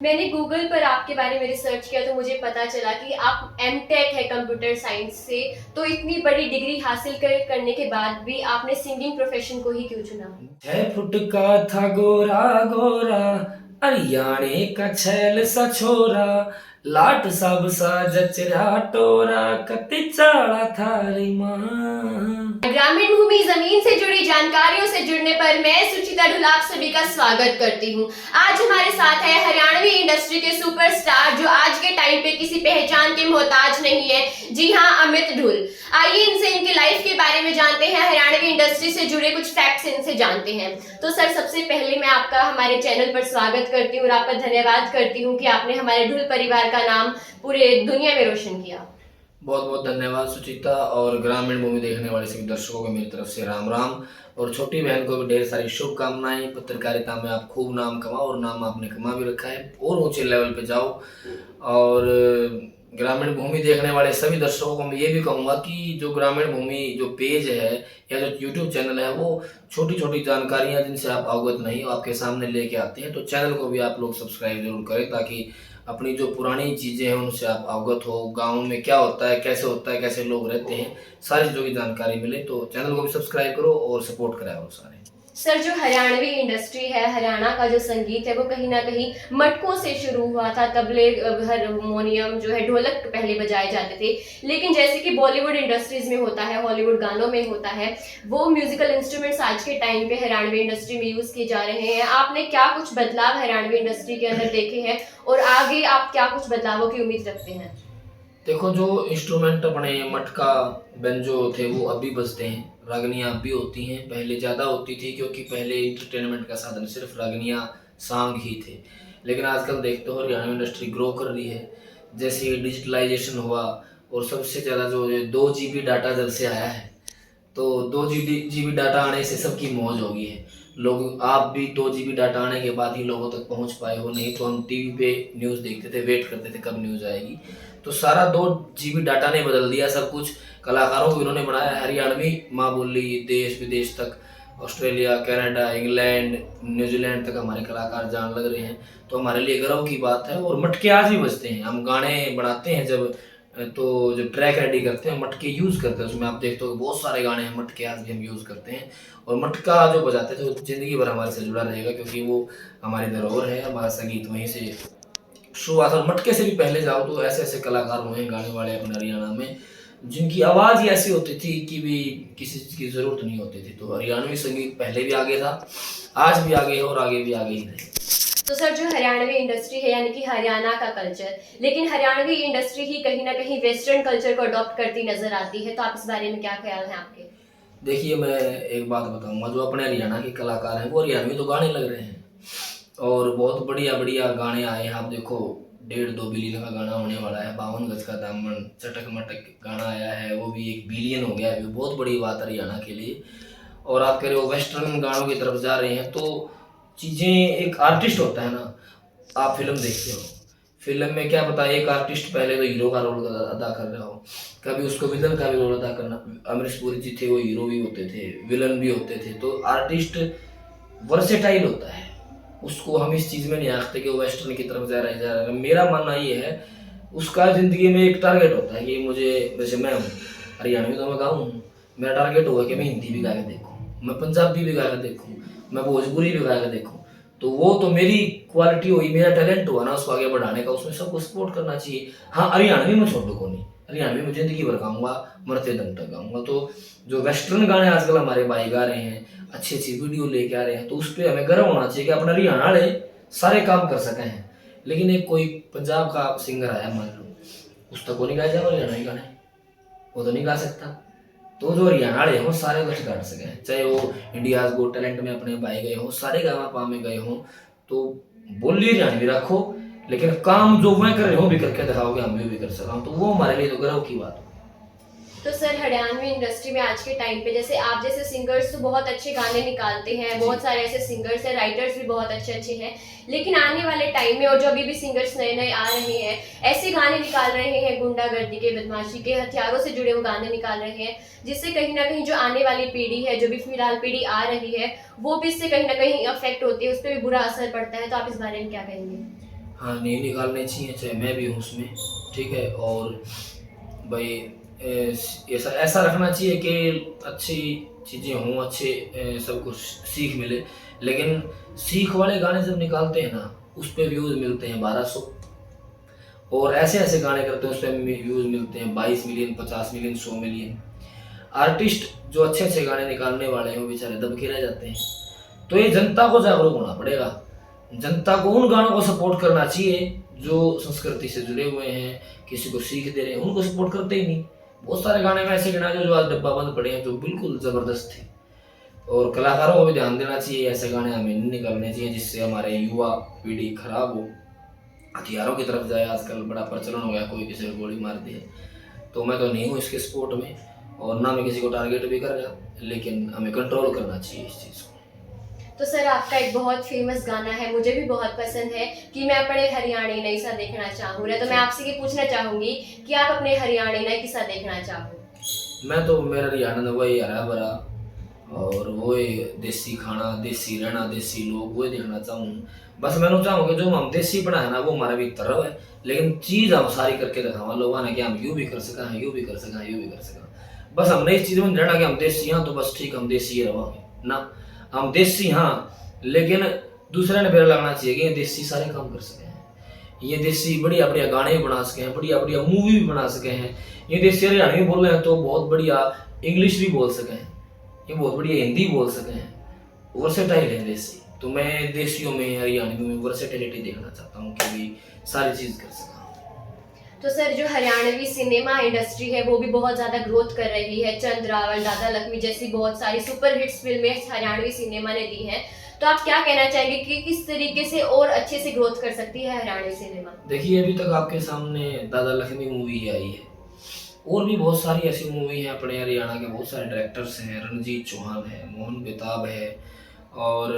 मैंने गूगल पर आपके बारे में रिसर्च किया तो मुझे पता चला कि आप एमटेक है कंप्यूटर साइंस से। तो इतनी बड़ी डिग्री हासिल करने के बाद भी आपने सिंगिंग प्रोफेशन को ही क्यों चुना? है फुटका था गोरा गोरा, अरियाणे का छैल सा छोरा, लाट सब सा जचरा टोरा, कति चाड़ा थारी माँ। ग्रामीण भूमि जमीन से जुड़ी जानकारियों से जुड़ने पर मैं सुचिता ढुल आप सभी का स्वागत करती हूँ। आज हमारे साथ है हरियाणवी इंडस्ट्री के सुपरस्टार जो आज के टाइम पे किसी पहचान के मोहताज नहीं है। जी हाँ, अमित ढुल। आइए इनसे इनकी लाइफ के बारे में जानते हैं, हरियाणवी इंडस्ट्री से जुड़े कुछ फैक्ट्स इनसे जानते हैं। तो सर, सबसे पहले मैं आपका हमारे चैनल पर स्वागत करती हूँ और आपका धन्यवाद करती हूँ कि आपने हमारे ढुल परिवार का नाम पूरे दुनिया में रोशन किया। बहुत बहुत धन्यवाद सुचिता, और ग्रामीण मूवी देखने वाले सभी दर्शकों को मेरी तरफ से राम राम। और छोटी बहन को भी ढेर सारी शुभकामनाएं। पत्रकारिता में आप खूब नाम कमाओ, और नाम आपने कमा भी रखा है, और ऊंचे लेवल पे जाओ। और ग्रामीण भूमि देखने वाले सभी दर्शकों को मैं ये भी कहूँगा कि जो ग्रामीण भूमि जो पेज है या जो यूट्यूब चैनल है, वो छोटी छोटी जानकारियाँ जिनसे आप अवगत नहीं हो आपके सामने लेके आते हैं। तो चैनल को भी आप लोग सब्सक्राइब जरूर करें, ताकि अपनी जो पुरानी चीज़ें हैं उनसे आप अवगत हो। गाँव में क्या होता है, कैसे लोग रहते हैं, सारी चीज़ों की जानकारी मिले। तो चैनल को भी सब्सक्राइब करो और सपोर्ट कराओ सारे। सर, जो हरियाणवी इंडस्ट्री है, हरियाणा का जो संगीत है, वो कहीं ना कहीं मटकों से शुरू हुआ था। तबले, हारमोनियम जो है, ढोलक पहले बजाए जाते थे। लेकिन जैसे कि बॉलीवुड इंडस्ट्रीज में होता है, हॉलीवुड गानों में होता है, वो म्यूजिकल इंस्ट्रूमेंट्स आज के टाइम पे हरियाणवी इंडस्ट्री में यूज किए जा रहे हैं। आपने क्या कुछ बदलाव हरियाणवी इंडस्ट्री के अंदर देखे हैं और आगे आप क्या कुछ बदलावों की उम्मीद रखते हैं? देखो, जो इंस्ट्रूमेंट अपने मटका बेंजो थे वो अभी बजते हैं, रागनियाँ अब भी होती हैं। पहले ज़्यादा होती थी क्योंकि पहले इंटरटेनमेंट का साधन सिर्फ रागनियाँ सांग ही थे। लेकिन आजकल देखते हो हरियाणा इंडस्ट्री ग्रो कर रही है। जैसे डिजिटलाइजेशन हुआ, और सबसे ज़्यादा जो 2 GB डाटा जब से आया है, तो 2 GB डाटा आने से सबकी मौज हो गई है। लोग, आप भी 2 GB डाटा आने के बाद ही लोगों तक पहुंच पाए हो, नहीं तो हम टीवी पे न्यूज़ देखते थे, वेट करते थे कब न्यूज़ आएगी। तो सारा 2 GB डाटा ने बदल दिया सब कुछ। कलाकारों को इन्होंने बनाया हरियाणवी माँ बोली, देश विदेश तक, ऑस्ट्रेलिया, कनाडा, इंग्लैंड, न्यूजीलैंड तक हमारे कलाकार जान लग रहे हैं। तो हमारे लिए गर्व की बात है। और मटके आज भी बजते हैं। हम गाने बनाते हैं जब, तो जब ट्रैक रेडी करते हैं मटके यूज़ करते हैं उसमें। आप देखते हो बहुत सारे गाने हैं मटके आज भी हम यूज़ करते हैं। और मटका जो बजाते थे वो ज़िंदगी भर हमारे से जुड़ा रहेगा, क्योंकि वो हमारी धरोहर है। हमारा संगीत वहीं से शुरुआत। और मटके से भी पहले जाओ तो ऐसे ऐसे कलाकार हुए हैं गाने वाले अपने हरियाणा में, जिनकी आवाज़ ही ऐसी होती थी कि भी किसी चीज़ की ज़रूरत नहीं होती थी। तो हरियाणवी संगीत पहले भी आगे था, आज भी आगे है, और आगे भी आगे ही रहेगा। तो सर, जो हरियाणवी इंडस्ट्री है, यानी कि हरियाणा का कल्चर, लेकिन हरियाणवी इंडस्ट्री ही कहीं ना कहीं वेस्टर्न कल्चर को अडॉप्ट करती नजर आती है। तो आप इस बारे में क्या ख्याल है आपके? देखिए, मैं एक बात बताऊंगा, जो अपने हरियाणा के कलाकार हैं वो हरियाणवी तो गाने लग रहे हैं, और बहुत बढ़िया बढ़िया गाने आए हैं। आप देखो, 1.5-2 बिलियन का गाना होने वाला है। 52 गज का दामन, चटक मटक गाना आया है, वो भी 1 बिलियन हो गया है। बहुत बड़ी बात है हरियाणा के लिए। और आप कह रहे हो वेस्टर्न गानों की तरफ जा रहे हैं, तो चीज़ें, एक आर्टिस्ट होता है ना, आप फिल्म देखते हो, फिल्म में क्या पता एक आर्टिस्ट पहले तो हीरो का रोल अदा कर रहा हो, कभी उसको विलन का भी रोल अदा करना। अमरीश पुरी जी थे, वो हीरो भी होते थे, विलन भी होते थे। तो आर्टिस्ट वर्सेटाइल होता है, उसको हम इस चीज़ में नहीं आखते कि वो वेस्टर्न की तरफ जा रहा है। मेरा मानना ये है, उसका ज़िंदगी में एक टारगेट होता है कि मुझे, जैसे मैं हूँ हरियाणवी तो मैं गाऊँ हूँ, मेरा टारगेट होगा कि मैं हिंदी भी गा के देखूँ, मैं पंजाबी भी गा के देखूँ, मैं भोजपुरी भी गा के देखूँ। तो वो तो मेरी क्वालिटी हुई, मेरा टैलेंट हुआ ना उसको आगे बढ़ाने का, उसमें सबको सपोर्ट करना चाहिए। हाँ, हरियाणवी में छोड़ को नहीं, हरियाणवी में जिंदगी भर गाऊंगा, मरते दम तक गाऊंगा। तो जो वेस्टर्न गाने आजकल हमारे भाई गा रहे हैं, अच्छी अच्छी वीडियो लेके आ रहे हैं, तो उस पर हमें गर्व होना चाहिए कि अपने हरियाणा वाले सारे काम कर सके हैं। लेकिन एक कोई पंजाब का सिंगर आया मान लो, उस तक को नहीं गाया जाए हरियाणा गाने, वो तो नहीं गा सकता। तो जो हरियाणा वाले हों सारे कुछ गा सके, चाहे वो इंडियाज गो टैलेंट में अपने भाई गए हों, सारे गामा पा में गए हों। तो बोली हरियाणवी रखो, लेकिन काम जो वह कर रहे हो भी करके दिखाओगे, हम भी कर सका, तो वो हमारे लिए तो गर्व की बात है। तो सर, हरियाणवी इंडस्ट्री में आज के टाइम पे जैसे आप जैसे सिंगर्स तो बहुत अच्छे गाने निकालते हैं, बहुत सारे ऐसे सिंगर्स हैं, राइटर्स भी बहुत अच्छे अच्छे हैं। लेकिन आने वाले टाइम में, और जो अभी भी सिंगर्स नए नए आ रहे हैं, ऐसे गाने निकाल रहे हैं गुंडागर्दी के, बदमाशी के, हथियारों से जुड़े हुए गाने निकाल रहे हैं, जिससे कहीं ना कहीं जो आने वाली पीढ़ी है, जो भी फिलहाल पीढ़ी आ रही है, वो भी इससे कहीं ना कहीं अफेक्ट होती है, उस पर भी बुरा असर पड़ता है। तो आप इस बारे में क्या कहेंगे? हाँ नहीं निकालने चाहिए, चाहे मैं भी हूँ उसमें, ठीक है। और भाई ऐसा ऐसा रखना चाहिए कि अच्छी चीज़ें हों, अच्छे सबको सीख मिले। लेकिन सीख वाले गाने जब निकालते हैं ना, उस पर व्यूज़ मिलते हैं 1200, और ऐसे ऐसे गाने करते हैं उस पर व्यूज़ मिलते हैं 22 मिलियन, 50 मिलियन, 100 मिलियन। आर्टिस्ट जो अच्छे अच्छे गाने निकालने वाले हैं वो बेचारे दबके रह जाते हैं। तो ये जनता को जागरूक होना पड़ेगा, जनता को उन गानों को सपोर्ट करना चाहिए जो संस्कृति से जुड़े हुए हैं, किसी को सीख दे रहे हैं, उनको सपोर्ट करते ही नहीं। बहुत सारे गाने में ऐसे गिना जो आज डब्बा बंद पड़े हैं, जो बिल्कुल ज़बरदस्त थे। और कलाकारों को भी ध्यान देना चाहिए, ऐसे गाने हमें नहीं निकालने चाहिए जिससे हमारे युवा पीढ़ी खराब हो, हथियारों की तरफ जाए। आजकल बड़ा प्रचलन हो गया, कोई किसी को गोली मार दे। तो मैं तो नहीं हूँ इसके सपोर्ट में, और ना मैं किसी को टारगेट भी कर रहा, लेकिन हमें कंट्रोल करना चाहिए इस चीज़ को। तो सर आपका एक बहुत फेमस गाना है, मुझे भी बहुत पसंद है, कि मैं अपने हरियाणी नहीं सा देखना चाहूँ। तो मैं आपसे ये पूछना चाहूंगी कि आप अपने हरियाणी नहीं किसा देखना चाहो। मैं तो मेरा हरियाणा वही हरा भरा और वही देसी खाना, देसी रहना, देसी लोग, वही देखना चाहूँ। बस मैं चाहूँगा जो हम देसी पढ़ा है ना वो हमारा भी तरव है, लेकिन चीज़ हम सारी करके दिखावा लोगों ने कि हम यूँ भी कर सका हैं, यूँ भी कर सका हैं, यूँ भी कर सका। बस हमने इस चीज़ में रहना कि हम देसी हाँ, तो बस ठीक हम देसी ही रहोगे ना, हम देसी हाँ, लेकिन दूसरे ने फिर लगना चाहिए कि ये देसी सारे काम कर सके हैं, ये देसी बढ़िया बढ़िया गाने भी बना सके हैं, बढ़िया बढ़िया मूवी भी बना सके हैं, ये देसी हरियाणवी बोल रहे हैं तो बहुत बढ़िया इंग्लिश भी बोल सके हैं, ये बहुत बढ़िया हिंदी बोल सके हैं, वर्सेटाइल है देसी। तो मैं देसियों में, हरियाणवी में वर्सेटिलिटी देखना चाहता हूँ कि भी सारी चीज़ कर सका। तो सर जो हरियाणवी सिनेमा इंडस्ट्री है वो भी बहुत ज़्यादा ग्रोथ कर रही है, चंद रावल, दादा लक्ष्मी जैसी बहुत सारी सुपर हिट्स फिल्में हरियाणवी सिनेमा ने दी है। तो आप क्या कहना चाहेंगे कि किस तरीके से और अच्छे से ग्रोथ कर सकती है हरियाणवी सिनेमा? देखिए अभी तक आपके सामने दादा लक्ष्मी मूवी आई है, और भी बहुत सारी ऐसी मूवी हैं। अपने हरियाणा के बहुत सारे डायरेक्टर्स हैं, रणजीत चौहान है, मोहन बेताब है, और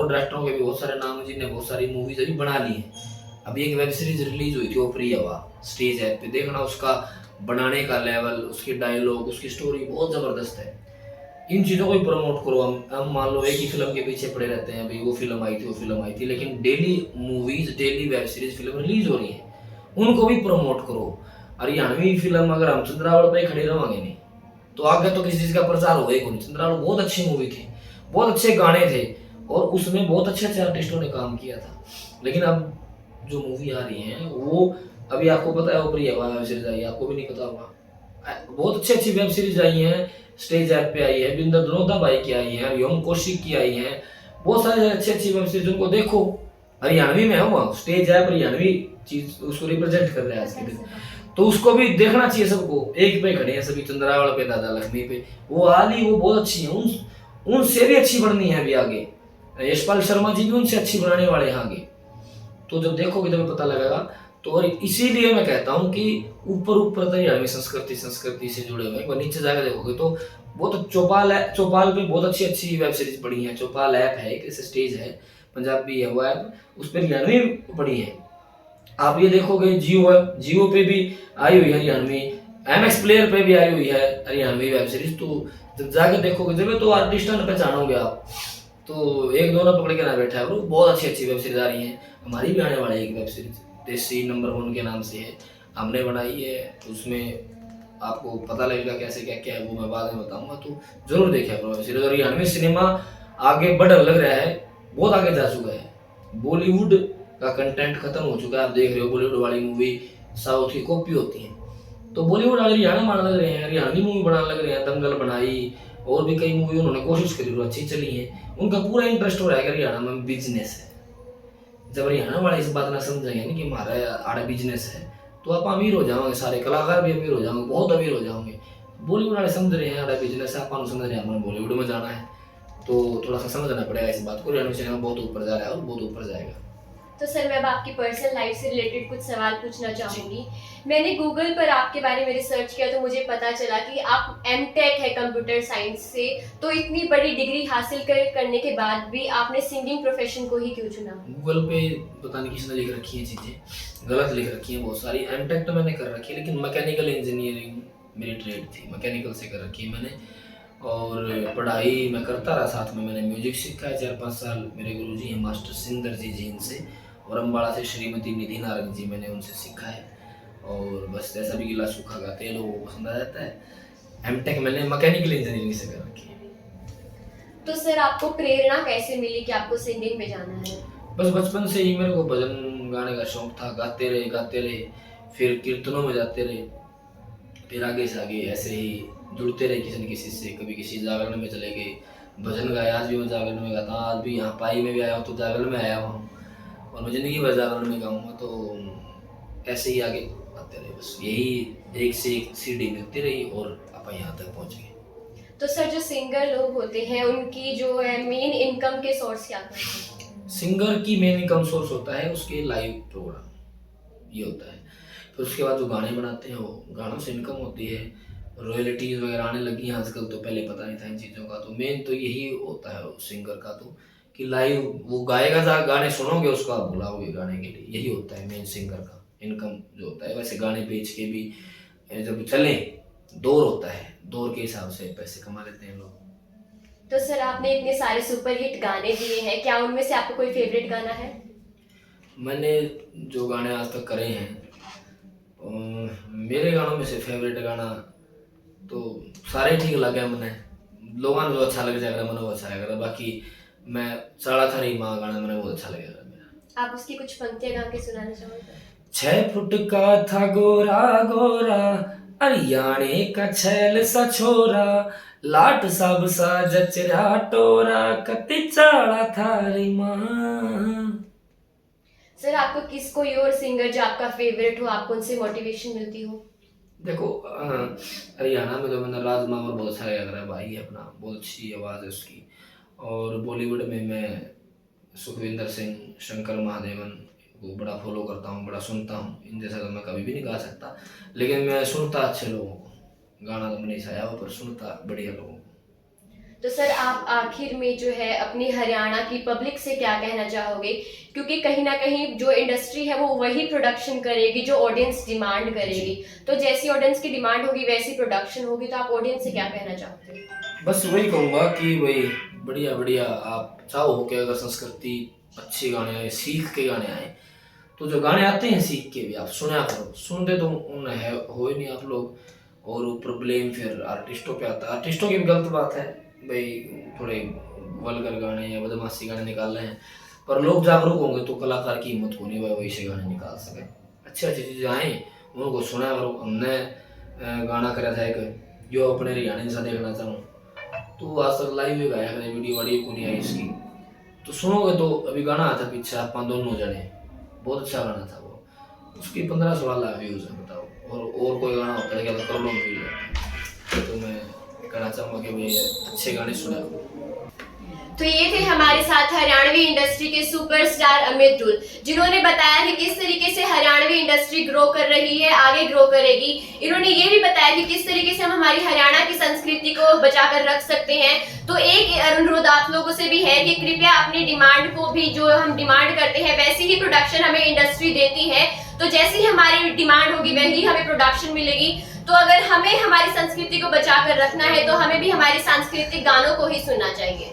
डायरेक्टरों के भी बहुत सारे नाम हैं जिन्हें बहुत सारी मूवीज अभी बना ली हैं। अभी एक वेब सीरीज रिलीज हुई थी ओपरी हवा, स्टेज ऐप पे, देखना उसका बनाने का लेवल, उसकी डायलॉग, उसकी स्टोरी बहुत ज़बरदस्त है। इन चीज़ों को भी प्रमोट करो। हम मान लो एक ही फिल्म के पीछे पड़े रहते हैं, भाई वो फिल्म आई थी, वो फिल्म आई थी, लेकिन daily movies, daily web series film release हो रही है, उनको भी प्रमोट करो। हरियाणवी फिल्म अगर हम चंद्रावल पे खड़े रहेंगे नहीं तो आगे तो किसी चीज़ का प्रचार होगा ही नहीं। चंद्रावल बहुत अच्छी मूवी थी, बहुत अच्छे गाने थे, और उसमें बहुत अच्छे अच्छे आर्टिस्टों ने काम किया था। लेकिन अब जो मूवी आ रही है वो, अभी आपको पता है ओपरी हवा वेब सीरीज आई है, आपको भी नहीं पता होगा। बहुत अच्छी अच्छी वेब सीरीज आई हैं, स्टेज ऐप पे आई है, बिंदर दनोदा भाई की आई है, योम कौशिक की आई है, बहुत सारी अच्छी अच्छी वेब सीरीज, उनको देखो। हरियाणवी में है वो, स्टेज ऐप हरियाणवी चीज उसको रिप्रेजेंट कर रहा है आज के दिन, तो उसको भी देखना चाहिए सबको। एक पे खड़े हैं सभी, चंद्रावल पे, दादा लक्ष्मी पे, वो आली वो बहुत अच्छी है, उनसे भी अच्छी बननी है अभी आगे। यशपाल शर्मा जी भी उनसे अच्छी बनाने वाले हैं आगे। तो जब देखोगे तब पता लगेगा। तो और इसीलिए मैं कहता हूँ कि ऊपर ऊपर तो हरियाणवी संस्कृति से जुड़े हुए हैं, नीचे जाकर देखोगे तो बहुत चौपाल है, चौपाल पे बहुत अच्छी अच्छी वेब सीरीज पड़ी है। चौपाल ऐप है, एक स्टेज है, पंजाबी है वो ऐप, उस पर हरियाणवी पड़ी है। आप ये देखोगे जियो है, जियो पे भी आई हुई है हरियाणवी, MX प्लेयर पे भी आई हुई है हरियाणवी वेब सीरीज। तो जब जाके देखोगे जब तो आर्टिस्टों ने पहचानोगे आप, तो एक दो ना पकड़ के ना बैठा है, बहुत अच्छी अच्छी वेब सीरीज आ रही हैं। हमारी भी आने वाली है एक वेब सीरीज, देसी नंबर 1 के नाम से है, हमने बनाई है। उसमें आपको पता लगेगा कैसे क्या क्या है, वो मैं बाद में बताऊंगा, तो जरूर देखिए वेब सीरीज। और हरियाणवी सिनेमा आगे बढ़ने लग रहा है, बहुत आगे जा चुका है। बॉलीवुड का कंटेंट खत्म हो चुका है, आप देख रहे हो बॉलीवुड वाली मूवी साउथ की कॉपी होती है, तो बॉलीवुड वाले हरियाणा बनाने लग रहे हैं, हरियाणवी मूवी बनाने लग रहे हैं। दंगल बनाई, और भी कई मूवी उन्होंने कोशिश करी और अच्छी चली है। उनका पूरा इंटरेस्ट हो रहा है कि हरियाणा में बिजनेस है। जब हरियाणा वाले इस बात ना समझेंगे ना कि हमारा आड़ा बिजनेस है, तो आप अमीर हो जाओगे, सारे कलाकार भी अमीर हो जाओगे, बहुत अमीर हो जाओगे। बॉलीवुड वाले समझ रहे हैं आड़ा बिजनेस है, आप समझ रहे हैं हमारे बॉलीवुड में जाना है, तो थोड़ा सा समझना पड़ेगा इस बात को। हरियाणा सिनेमा बहुत ऊपर जा रहा है और बहुत ऊपर जाएगा। तो सर मैं अब आपकी पर्सनल लाइफ से रिलेटेड कुछ सवाल पूछना चाहूँगी। मैंने गूगल पर आपके बारे में रिसर्च किया तो मुझे पता चला कि आप MTech है कंप्यूटर साइंस से, तो इतनी बड़ी डिग्री हासिल करने के बाद भी आपने सिंगिंग प्रोफेशन को ही क्यों चुना? गूगल पे पता नहीं किसने लिख रखी है, चीज़ें गलत लिख रखी हैं बहुत सारी। MTech तो मैंने कर रखी है, लेकिन मैकेनिकल इंजीनियरिंग मेरी ट्रेड थी, मैकेनिकल से कर रखी है मैंने। और पढ़ाई मैं करता रहा, साथ में मैंने म्यूजिक सीखा है 4-5 साल। मेरे गुरुजी हैं मास्टर सिंदर जी जींद से, और अम्बाड़ा से श्रीमती निधि नारंग जी, मैंने उनसे सीखा है। और बस जैसा भी गिला सूखा गाते हैं लोगों को पसंद आ जाता है। एमटेक मैंने मैकेनिकल इंजीनियरिंग से कर रखी है। तो सर आपको प्रेरणा कैसे मिली कि आपको सिंगिंग में जाना है? बस बचपन से ही मेरे को भजन गाने का शौक था। गाते रहे, फिर कीर्तनों में जाते रहे, फिर आगे से आगे ऐसे ही जुड़ते रहे किसी न किसी से। कभी किसी जागरण में चले गए, भजन गाया। आज भी मैं जागरण में गाता हूँ। आज भी यहाँ पाई में भी आया हूँ तो जागरण में आया हूँ, और मैं जिंदगी भर जागरण में गाऊंगा। तो ऐसे ही आगे आते रहे, बस यही एक से एक सीढ़ी मिलती रही और अपन यहाँ तक पहुँच गए। तो सर जो सिंगर लोग होते हैं उनकी जो है मेन इनकम के सोर्स क्या होते हैं? सिंगर की मेन इनकम सोर्स होता है उसके लाइव प्रोग्राम, ये होता है। फिर उसके बाद जो गाने बनाते हैं वो गानों से इनकम होती है। रॉयल्टीज वगैरह आने लगी हैं आजकल, तो पहले पता नहीं था इन चीज़ों का। तो मेन तो यही होता है सिंगर का, तो कि लाइव वो गाएगा, गाने सुनोगे उसको आप बुलाओगे गाने के लिए, यही होता है मेन सिंगर का इनकम जो होता है। वैसे गाने बेच के भी जब चले, दौर होता है, दौर के हिसाब से पैसे कमा लेते हैं लोग। तो सर आपने इतने सारे सुपरहिट गाने दिए हैं, क्या उनमें से आपको कोई फेवरेट गाना है? मैंने जो गाने आज तक करे हैं, मेरे गानों में से फेवरेट गाना तो सारे ठीक लगे मैंने। लोगों को जो अच्छा लग जाएगा मैंने वो अच्छा लगेगा। बाकी मैं चढ़ा था रही माँ गाना मैंने बहुत अच्छा लगेगा मेरा। आप उसकी कुछ पंक्तियां गा के सुनाना चाहोगे? 6 फुट का था गोरा गोरा, अरियाणे का छैल सा छोरा, लाट सब सा जचरा टोरा, कति चढ़ा था रे माँ। सर आपको किस कोई और सिंगर जो आपका फेवरेट हो, आपको उनसे मोटिवेशन मिलती हो? देखो हरियाणा में तो मैंने राज मामा बहुत अच्छा लग रहा है भाई है अपना, बहुत अच्छी आवाज़ है उसकी। और बॉलीवुड में मैं सुखविंदर सिंह, शंकर महादेवन को बड़ा फॉलो करता हूँ, बड़ा सुनता हूँ। इन जैसा तो मैं कभी भी नहीं गा सकता, लेकिन मैं सुनता अच्छे लोगों को। गाना तो मैं नहीं छाया हुआ पर सुनता बढ़िया लोगों को। तो सर आप आखिर में जो है अपनी हरियाणा की पब्लिक से क्या कहना चाहोगे? क्योंकि कहीं ना कहीं जो इंडस्ट्री है वो वही प्रोडक्शन करेगी जो ऑडियंस डिमांड करेगी। तो जैसी ऑडियंस की डिमांड होगी वैसी प्रोडक्शन होगी, तो आप ऑडियंस से क्या कहना चाहोगे? बस वही कहूँगा कि वही बढ़िया बढ़िया आप चाहो कि अगर संस्कृति अच्छे गाने आए, सीख के गाने आए, तो जो गाने आते हैं सीख के भी आप सुना करो। सुनते तो उन है हो ही नहीं आप लोग, और ऊपर ब्लेम फिर आर्टिस्टों पे आता है। आर्टिस्टों की भी गलत बात है भाई, थोड़े वल्गर गाने या बदमाशी गाने निकाल रहे हैं, पर लोग जागरूक होंगे तो कलाकार की हिम्मत होनी भाई वैसे गाने निकाल सके। अच्छी अच्छी चीज़ें आए उनको सुना करो। हमने गाना करा था एक जो अपने हरियाणा सा देखना चाहूँ, तो आज तक लाइव भी गाया करें, वीडियो को नहीं आई इसकी, तो सुनोगे तो अभी गाना आता पीछे आप दोनों जने, बहुत अच्छा गाना था वो, उसकी 15-16 लाख व्यूज है बताओ। और कोई गाना होता है क्या करोड़ों में व्यूज है। तो मैं कहना चाहूँगा कि भाई अच्छे गाने सुना। तो ये थे हमारे साथ हरियाणवी इंडस्ट्री के सुपरस्टार अमित डुल, जिन्होंने बताया कि किस तरीके से हरियाणवी इंडस्ट्री ग्रो कर रही है, आगे ग्रो करेगी। इन्होंने ये भी बताया कि किस तरीके से हम हमारी हरियाणा की संस्कृति को बचाकर रख सकते हैं। तो एक अनुरोध आप लोगों से भी है कि कृपया अपनी डिमांड को भी, जो हम डिमांड करते हैं वैसी ही प्रोडक्शन हमें इंडस्ट्री देती है। तो जैसी हमारी डिमांड होगी वही हमें प्रोडक्शन मिलेगी। तो अगर हमें हमारी संस्कृति को बचा कर रखना है तो हमें भी हमारे सांस्कृतिक गानों को ही सुनना चाहिए।